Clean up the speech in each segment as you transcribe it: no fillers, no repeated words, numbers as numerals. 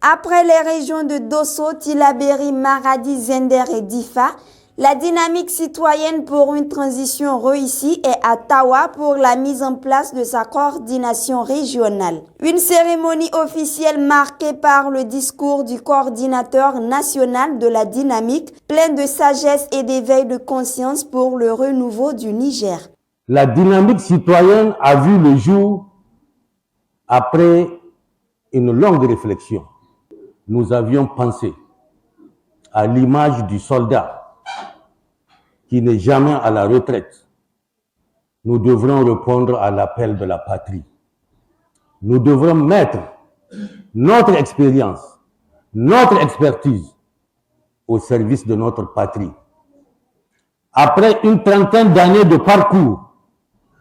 Après les régions de Dosso, Tillabéri, Maradi, Zender et Difa, la dynamique citoyenne pour une transition réussie est à Tawa pour la mise en place de sa coordination régionale. Une cérémonie officielle marquée par le discours du coordinateur national de la dynamique, plein de sagesse et d'éveil de conscience pour le renouveau du Niger. La dynamique citoyenne a vu le jour après une longue réflexion. Nous avions pensé à l'image du soldat qui n'est jamais à la retraite. Nous devrons répondre à l'appel de la patrie. Nous devrons mettre notre expérience, notre expertise au service de notre patrie. Après une trentaine d'années de parcours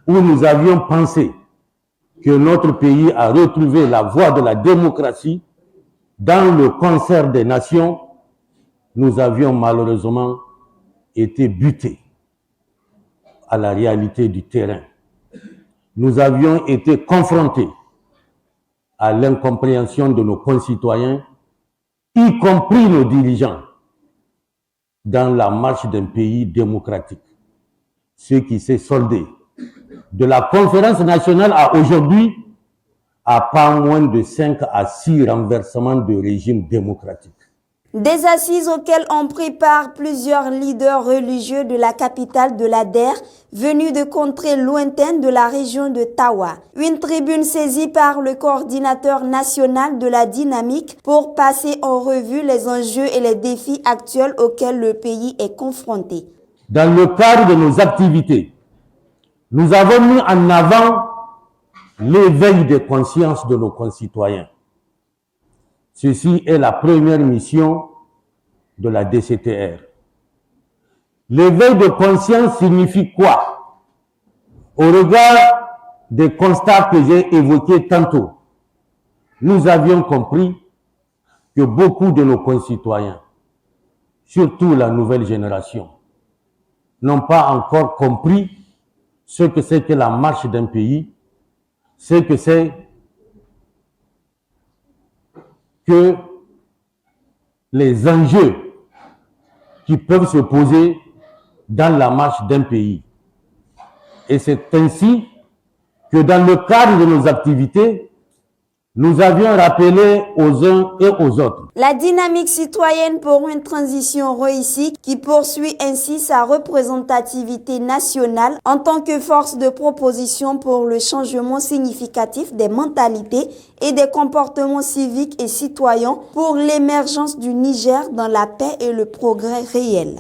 où nous avions pensé que notre pays a retrouvé la voie de la démocratie dans le concert des nations, nous avions malheureusement été butés à la réalité du terrain. Nous avions été confrontés à l'incompréhension de nos concitoyens, y compris nos dirigeants, dans la marche d'un pays démocratique. Ce qui s'est soldé de la conférence nationale à aujourd'hui à pas moins de 5 à 6 renversements de régimes démocratiques. Des assises auxquelles ont pris part plusieurs leaders religieux de la capitale de la DER, venus de contrées lointaines de la région de Tawa. Une tribune saisie par le coordinateur national de la dynamique pour passer en revue les enjeux et les défis actuels auxquels le pays est confronté. Dans le cadre de nos activités, nous avons mis en avant l'éveil des consciences de nos concitoyens. Ceci est la première mission de la DCTR. L'éveil de conscience signifie quoi? Au regard des constats que j'ai évoqués tantôt, nous avions compris que beaucoup de nos concitoyens, surtout la nouvelle génération, n'ont pas encore compris ce que c'est que la marche d'un pays, ce que c'est que les enjeux qui peuvent se poser dans la marche d'un pays. Et c'est ainsi que dans le cadre de nos activités, nous avions rappelé aux uns et aux autres la dynamique citoyenne pour une transition réussie qui poursuit ainsi sa représentativité nationale en tant que force de proposition pour le changement significatif des mentalités et des comportements civiques et citoyens pour l'émergence du Niger dans la paix et le progrès réel.